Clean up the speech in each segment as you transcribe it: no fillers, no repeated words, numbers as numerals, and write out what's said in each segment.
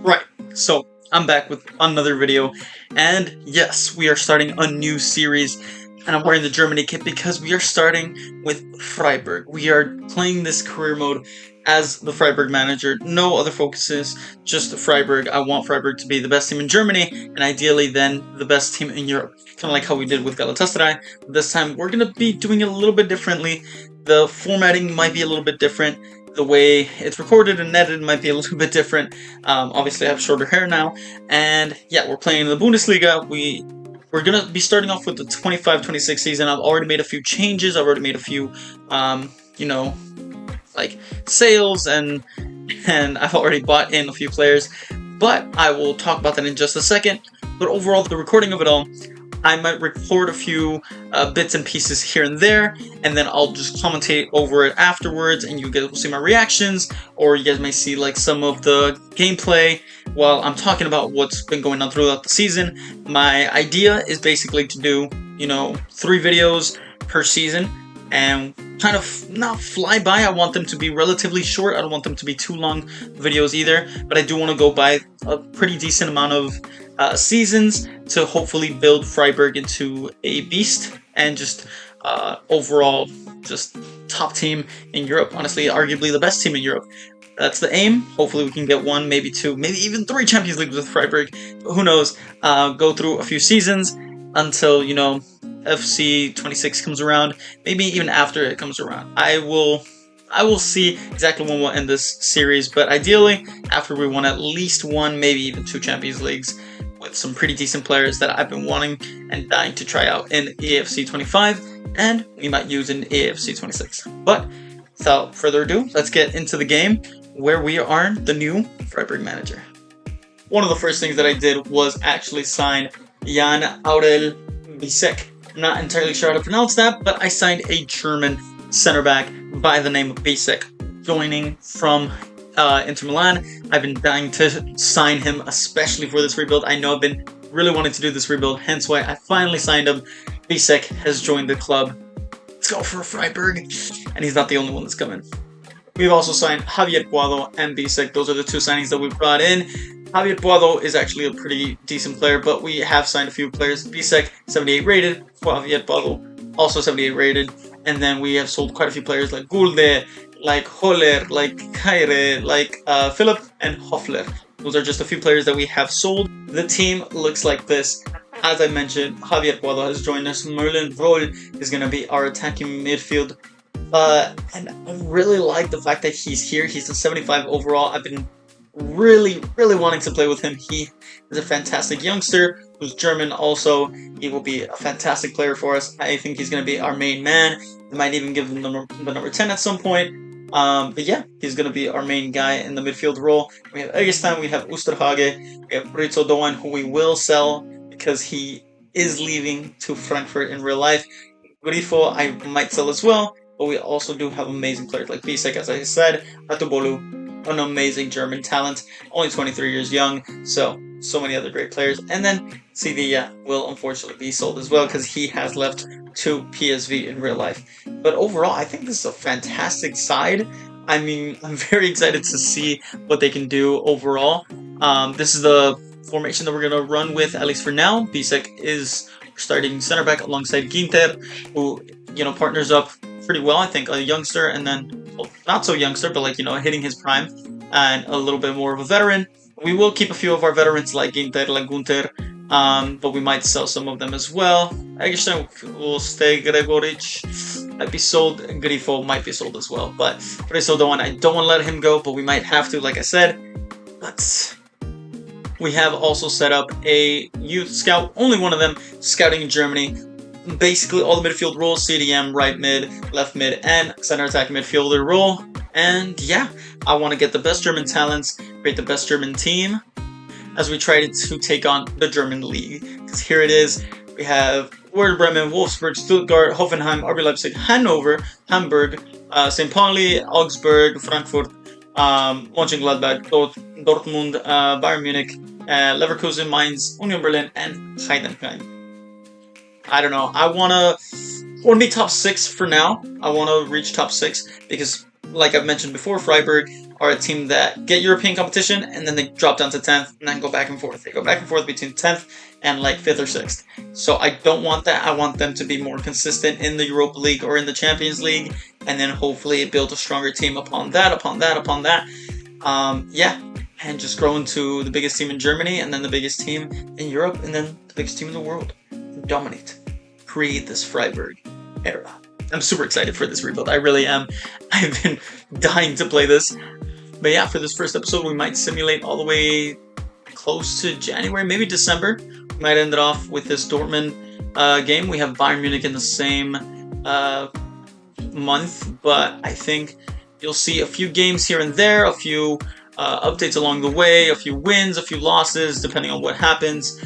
Right, so I'm back with another video, and yes, we are starting a new series, and I'm wearing the Germany kit because we are starting with Freiburg. We are playing this career mode as the Freiburg manager, no other focuses, just Freiburg. I want Freiburg to be the best team in Germany, and ideally then the best team in Europe, kind of like how we did with Galatasaray. This time we're going to be doing it a little bit differently. The formatting might be a little bit different. The way it's recorded and edited might be a little bit different. Obviously, I have shorter hair now, and yeah, we're playing in the Bundesliga. We're gonna be starting off with the 25-26 season. I've already made a few changes. I've already made a few, like sales, and I've already bought in a few players. But I will talk about that in just a second. But overall, the recording of it all, I might record a few bits and pieces here and there, and then I'll just commentate over it afterwards, and you guys will see my reactions, or you guys may see like some of the gameplay while I'm talking about what's been going on throughout the season. My idea is basically to do, 3 videos per season, and kind of not fly by. I want them to be relatively short. I don't want them to be too long videos either, but I do want to go by a pretty decent amount of seasons to hopefully build Freiburg into a beast and just overall just top team in Europe. Honestly, arguably the best team in Europe. That's the aim. Hopefully we can get 1, maybe 2, maybe even 3 Champions Leagues with Freiburg. But who knows? Go through a few seasons until, FC 26 comes around, maybe even after it comes around. I will see exactly when we'll end this series, but ideally after we won at least 1, maybe even 2 Champions Leagues with some pretty decent players that I've been wanting and dying to try out in EAFC 25, and we might use in EAFC 26. But without further ado, let's get into the game where we are the new Freiburg manager. One of the first things that I did was actually sign Jan Aurel Bisek. I'm not entirely sure how to pronounce that, but I signed a German center back by the name of Bisek, joining from Inter Milan. I've been dying to sign him, especially for this rebuild. I know I've been really wanting to do this rebuild, hence why I finally signed him. Bisek has joined the club. Let's go for Freiburg, and he's not the only one that's coming. We've also signed Javier Puado and Bisek. Those are the 2 signings that we brought in. Javier Puado is actually a pretty decent player, but we have signed a few players. Bisek, 78 rated. Javier Puado, also 78 rated. And then we have sold quite a few players like Gulde, like Holler, like Kaire, like Philip, and Hoffler. Those are just a few players that we have sold. The team looks like this. As I mentioned, Javier Puado has joined us. Merlin Roll is going to be our attacking midfield. And I really like the fact that he's here. He's a 75 overall. I've been really wanting to play with him. He is a fantastic youngster who's German also. He will be a fantastic player for us. I think he's going to be our main man. We might even give him the number 10 at some point. But yeah, he's going to be our main guy in the midfield role. We have Egestan, we have Oosterhage, we have Rizzo Doan, who we will sell because he is leaving to Frankfurt in real life. Grifo I might sell as well, but we also do have amazing players like Bisek, as I said, Ratubolu, an amazing German talent, only 23 years young, so many other great players. And then Sevilla will unfortunately be sold as well because he has left to PSV in real life. But overall, I think this is a fantastic side. I mean, I'm very excited to see what they can do overall. This is the formation that we're going to run with, at least for now. Bisek is starting center back alongside Ginter, who, partners up pretty well. I think a youngster, and then not so youngster, but like, hitting his prime, and a little bit more of a veteran. We will keep a few of our veterans like Ginter, like Gunter, but we might sell some of them as well. Egerstein will stay. Gregoric might be sold. Grifo might be sold as well. But Rizzo Doan, I don't want to let him go, but we might have to, like I said. But we have also set up a youth scout, only one of them, scouting in Germany. Basically all the midfield roles, CDM, right mid, left mid, and center attack midfielder role. And yeah, I want to get the best German talents, create the best German team as we try to take on the German league. Because here it is, we have Werder Bremen, Wolfsburg, Stuttgart, Hoffenheim, RB Leipzig, Hanover, Hamburg, St. Pauli, Augsburg, Frankfurt, Mönchengladbach, Dortmund, Bayern Munich, Leverkusen, Mainz, Union Berlin, and Heidenheim. I don't know. I want to be top 6 for now. I want to reach top 6 because, like I've mentioned before, Freiburg are a team that get European competition and then they drop down to 10th and then go back and forth. They go back and forth between 10th and like 5th or 6th. So I don't want that. I want them to be more consistent in the Europa League or in the Champions League, and then hopefully build a stronger team upon that. Yeah, and just grow into the biggest team in Germany, and then the biggest team in Europe, and then the biggest team in the world. Dominate. Create this Freiburg era. I'm super excited for this rebuild. I really am. I've been dying to play this. But yeah, for this first episode, we might simulate all the way close to January, maybe December. We might end it off with this Dortmund game. We have Bayern Munich in the same month, but I think you'll see a few games here and there, a few updates along the way, a few wins, a few losses, depending on what happens,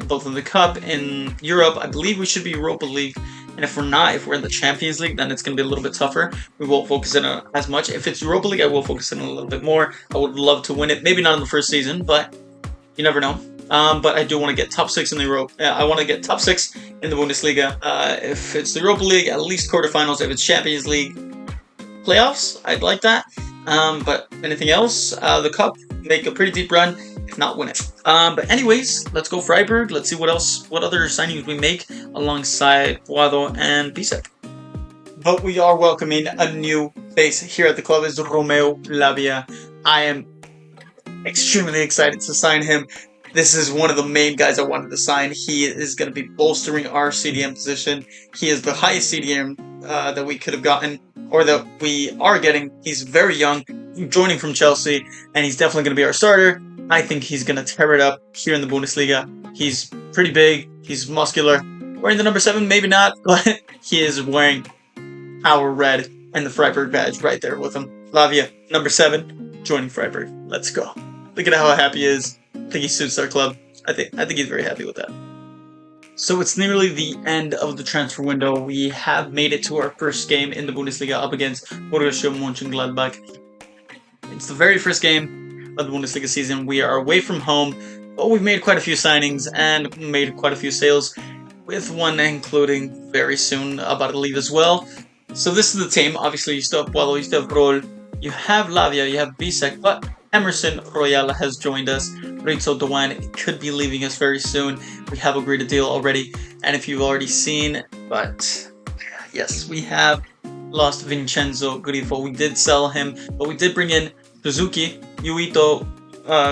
both in the Cup. In Europe, I believe we should be Europa League, and if we're not, if we're in the Champions League, then it's going to be a little bit tougher. We won't focus in on as much. If it's Europa League, I will focus in a little bit more. I would love to win it, maybe not in the first season, but you never know. But I do want to get top 6 in the Europa. I want to get top 6 in the Bundesliga. If it's the Europa League, at least quarterfinals. If it's Champions League, playoffs, I'd like that. But anything else, the Cup, make a pretty deep run, if not win it. But anyways, let's go Freiburg. Let's see what other signings we make alongside Puado and Bisek. But we are welcoming a new face here at the club, is Romeo Lavia. I am extremely excited to sign him. This is one of the main guys I wanted to sign. He is going to be bolstering our CDM position. He is the highest CDM that we could have gotten, or that we are getting. He's very young, joining from Chelsea, and he's definitely going to be our starter. I think he's going to tear it up here in the Bundesliga. He's pretty big, he's muscular. Wearing the number 7, maybe not, but he is wearing our red and the Freiburg badge right there with him. Lavia, number 7, joining Freiburg. Let's go. Look at how happy he is. I think he suits our club. I think he's very happy with that. So it's nearly the end of the transfer window. We have made it to our first game in the Bundesliga up against Borussia Mönchengladbach. It's the very first game of the Bundesliga season. We are away from home, but we've made quite a few signings and made quite a few sales, with one including very soon about to leave as well. So this is the team. Obviously, you still have Puado, you still have Roll, you have Lavia, you have Bisek, but Emerson Royal has joined us. Rizzo Doan could be leaving us very soon. We have agreed a deal already, and if you've already seen, but yes, we have lost Vincenzo Grifo. We did sell him, but we did bring in Suzuki, Yuito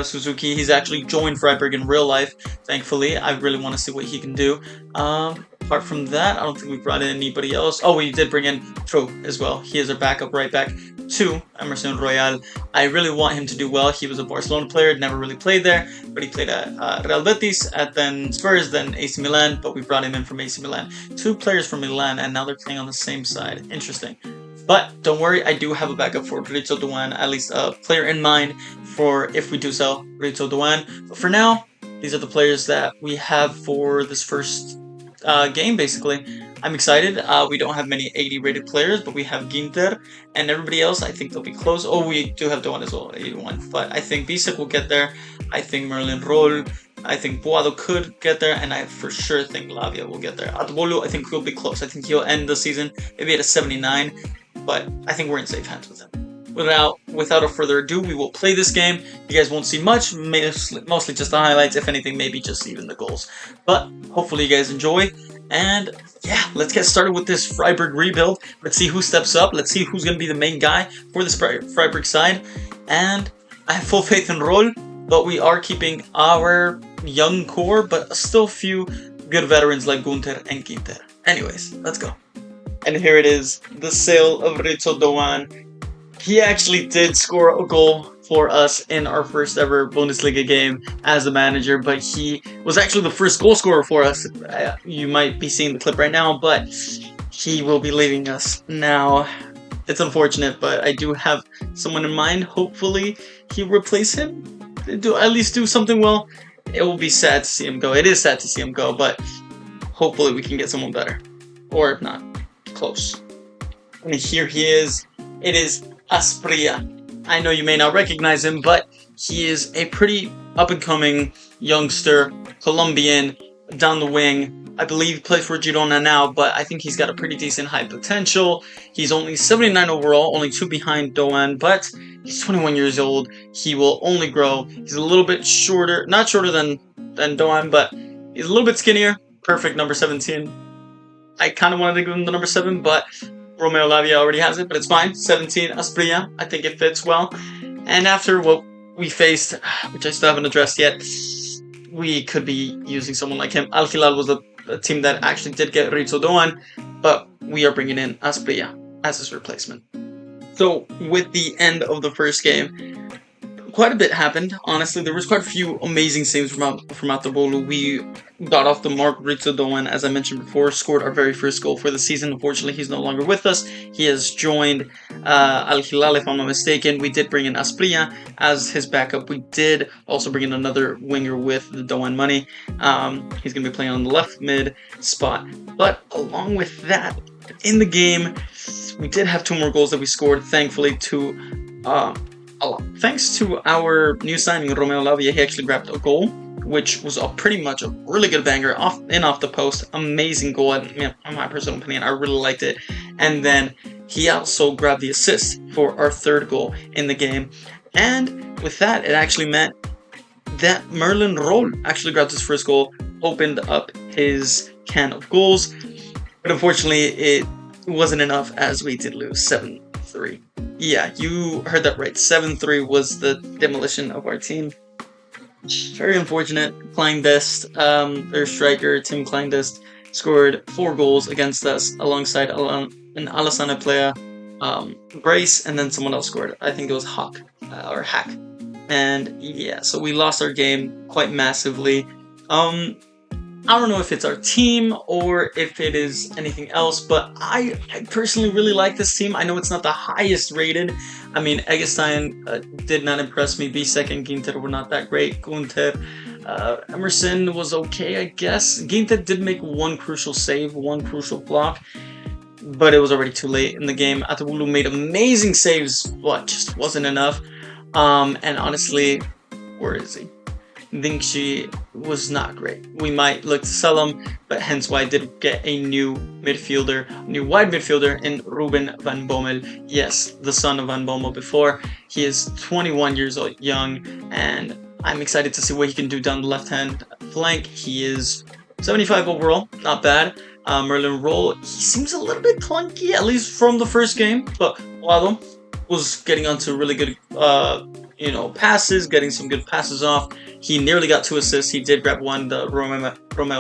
Suzuki. He's actually joined Freiburg in real life, thankfully. I really want to see what he can do. Apart from that, I don't think we brought in anybody else. Oh, we did bring in Tro as well. He is our backup right back to Emerson Royal. I really want him to do well. He was a Barcelona player, never really played there, but he played at Real Betis, at then Spurs, then AC Milan, but we brought him in from AC Milan. 2 players from Milan, and now they're playing on the same side. Interesting. But don't worry, I do have a backup for Rizzo Doan, at least a player in mind for if we do sell Rizzo Doan. But for now, these are the players that we have for this first game, basically. I'm excited. We don't have many 80 rated players, but we have Ginter, and everybody else, I think they'll be close. Oh, we do have Doan as well, 81. But I think Bisek will get there. I think Merlin Roll. I think Puado could get there, and I for sure think Lavia will get there. Atbolu, I think he'll be close. I think he'll end the season maybe at a 79, but I think we're in safe hands with him. Without a further ado, we will play this game. You guys won't see much, mostly just the highlights, if anything, maybe just even the goals. But hopefully you guys enjoy, and yeah, let's get started with this Freiburg rebuild. Let's see who steps up. Let's see who's going to be the main guy for this Freiburg side. And I have full faith in Roll, but we are keeping our young core, but still a few good veterans like Gunther and Ginter. Anyways, let's go. And here it is, the sale of Rizzo Doan. He actually did score a goal for us in our first ever Bundesliga game as a manager, but he was actually the first goal scorer for us. You might be seeing the clip right now, but he will be leaving us now. It's unfortunate, but I do have someone in mind. Hopefully he'll replace him, at least do something well. It will be sad to see him go. It is sad to see him go, but hopefully we can get someone better. Or if not, close. And here he is. It is Aspria. I know you may not recognize him, but he is a pretty up-and-coming youngster, Colombian, down the wing. I believe he plays for Girona now, but I think he's got a pretty decent high potential. He's only 79 overall, only 2 behind Doan, but he's 21 years old. He will only grow. He's a little bit shorter, not shorter than Doan, but he's a little bit skinnier. Perfect number 17. I kind of wanted to give him the number 7, but Romeo Lavia already has it, but it's fine. 17, Asprilla. I think it fits well. And after what we faced, which I still haven't addressed yet, we could be using someone like him. Al Hilal was a team that actually did get Rizzo Doan, but we are bringing in Asprilla as his replacement. So with the end of the first game, quite a bit happened. Honestly, there was quite a few amazing saves from Atobolu. We got off the mark. Rizzo Doan, as I mentioned before, scored our very first goal for the season. Unfortunately, he's no longer with us. He has joined Al Hilal, if I'm not mistaken. We did bring in Asprilla as his backup. We did also bring in another winger with the Doan money. He's going to be playing on the left mid spot. But along with that, in the game, we did have 2 more goals that we scored, thankfully, thanks to our new signing, Romeo Lavia. He actually grabbed a goal, which was pretty much a really good banger, off the post. Amazing goal, in my personal opinion. I really liked it. And then he also grabbed the assist for our 3rd goal in the game. And with that, it actually meant that Merlin Roll actually grabbed his first goal, opened up his can of goals. But unfortunately, it wasn't enough, as we did lose 7-3. Yeah, you heard that right. 7-3 was the demolition of our team. Very unfortunate. Kleinbest, their striker, Tim Kleinbest, scored 4 goals against us alongside an Alassane player, Brace, and then someone else scored. I think it was Hack. And yeah, so we lost our game quite massively. I don't know if it's our team or if it is anything else, but I personally really like this team. I know it's not the highest rated. I mean, Eggestein did not impress me. Bisek and Ginter were not that great. Gunther, Emerson was okay, I guess. Ginter did make 1 crucial save, 1 crucial block, but it was already too late in the game. Atobolu made amazing saves, but just wasn't enough. And honestly, where is he? Dingshi was not great. We might look to sell him, but hence why I did get a new wide midfielder in Ruben van Bommel. Yes, the son of Van Bommel before. He is 21 years old, young, and I'm excited to see what he can do down the left-hand flank. He is 75 overall, not bad. Merlin Roll, he seems a little bit clunky, at least from the first game, but Wado was getting onto really good passes, getting some good passes off. He nearly got 2 assists. He did grab 1, the Romeo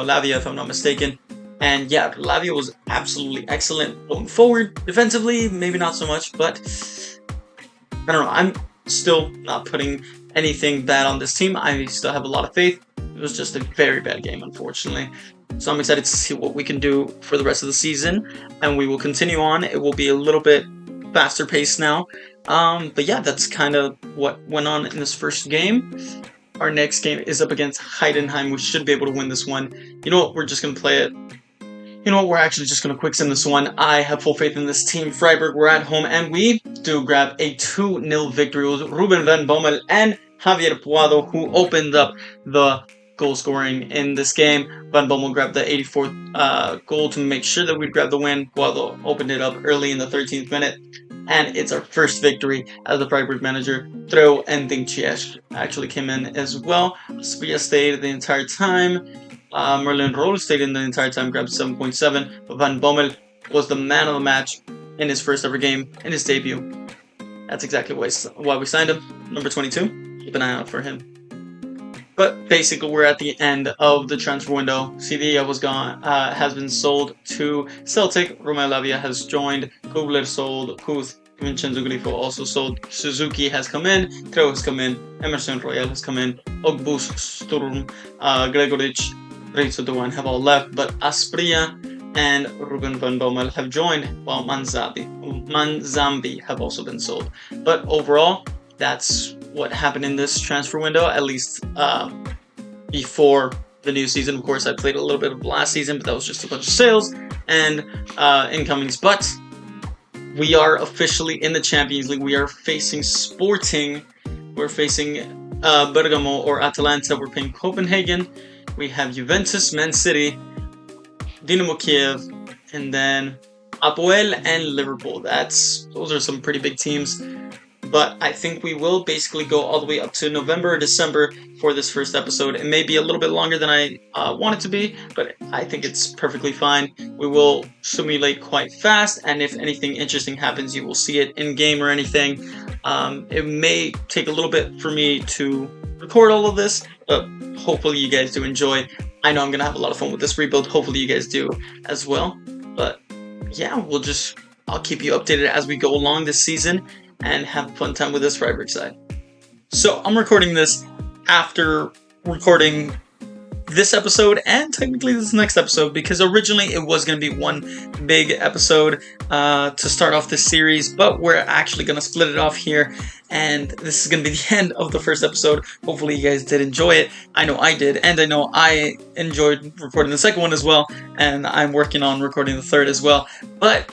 Lavia, if I'm not mistaken. And yeah, Lavia was absolutely excellent going forward. Defensively, maybe not so much, but I don't know. I'm still not putting anything bad on this team. I still have a lot of faith. It was just a very bad game, unfortunately. So I'm excited to see what we can do for the rest of the season, and we will continue on. It will be a little bit faster paced now. But yeah, that's kind of what went on in this first game. Our next game is up against Heidenheim. We should be able to win this one. You know what? We're just going to play it. You know what? We're actually just going to quick sim this one. I have full faith in this team. Freiburg, we're at home, and we do grab a 2-0 victory. It was Ruben van Bommel and Javier Puado who opened up the goal scoring in this game. Van Bommel grabbed the 84th goal to make sure that we'd grab the win. Puado opened it up early in the 13th minute. And it's our first victory as the Freiburg manager. Treu and Ding Chiesh actually came in as well. Spia stayed the entire time. Merlin Roll stayed in the entire time, grabbed 7.7. But Van Bommel was the man of the match in his first ever game, in his debut. That's exactly why we signed him. Number 22. Keep an eye out for him. But basically, we're at the end of the transfer window. Sidia was gone, has been sold to Celtic. Romeo Lavia has joined. Kubler sold. Kuth, Vincenzo Grifo also sold. Suzuki has come in. Treu has come in. Emerson Royal has come in. Ogbus, Sturm, Gregoric, Rizzo Doan have all left. But Asprilla and Ruben van Bommel have joined, while Manzambi have also been sold. But overall, that's what happened in this transfer window, at least before the new season. Of course, I played a little bit of last season, but that was just a bunch of sales and incomings. But we are officially in the Champions League. We are facing Sporting. We're facing Bergamo or Atalanta. We're playing Copenhagen. We have Juventus, Man City, Dynamo Kiev, and then Apoel and Liverpool. Those are some pretty big teams. But I think we will basically go all the way up to November or December for this first episode. It may be a little bit longer than I want it to be, but I think it's perfectly fine. We will simulate quite fast, and if anything interesting happens, you will see it in game or anything. It may take a little bit for me to record all of this, but hopefully you guys do enjoy. I know I'm going to have a lot of fun with this rebuild. Hopefully you guys do as well. But yeah, I'll keep you updated as we go along this season and have a fun time with this Freiburg side. So I'm recording this after recording this episode and technically this next episode, because originally it was going to be one big episode to start off this series, but we're actually going to split it off here, and this is going to be the end of the first episode. Hopefully you guys did enjoy it. I know I did, and I know I enjoyed recording the second one as well, and I'm working on recording the third as well, but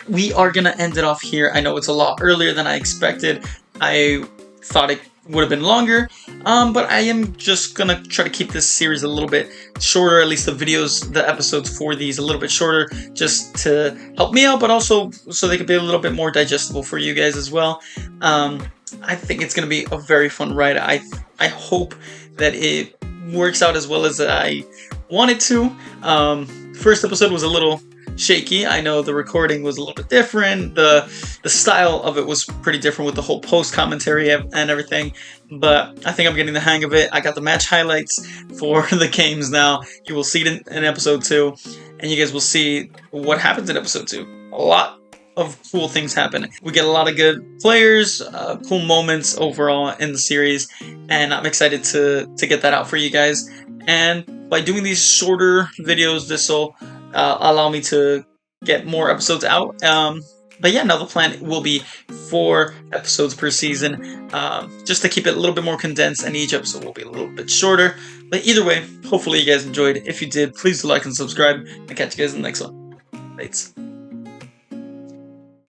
we are going to end it off here. I know it's a lot earlier than I expected. I thought it would have been longer, but I am just going to try to keep this series a little bit shorter, at least the episodes for these a little bit shorter, just to help me out, but also so they could be a little bit more digestible for you guys as well. I think it's going to be a very fun ride. I hope that it works out as well as I want it to. First episode was a little shaky. I know the recording was a little bit different. The style of it was pretty different with the whole post commentary and everything, but I think I'm getting the hang of it. I got the match highlights for the games now. You will see it in episode 2, and you guys will see what happens in episode 2. A lot of cool things happen. We get a lot of good players, cool moments overall in the series, and I'm excited to get that out for you guys. And by doing these shorter videos, this will allow me to get more episodes out. But yeah, now the plan will be 4 episodes per season, just to keep it a little bit more condensed, and each episode will be a little bit shorter. But either way, hopefully you guys enjoyed. If you did, please do like and subscribe, and catch you guys in the next one. Thanks.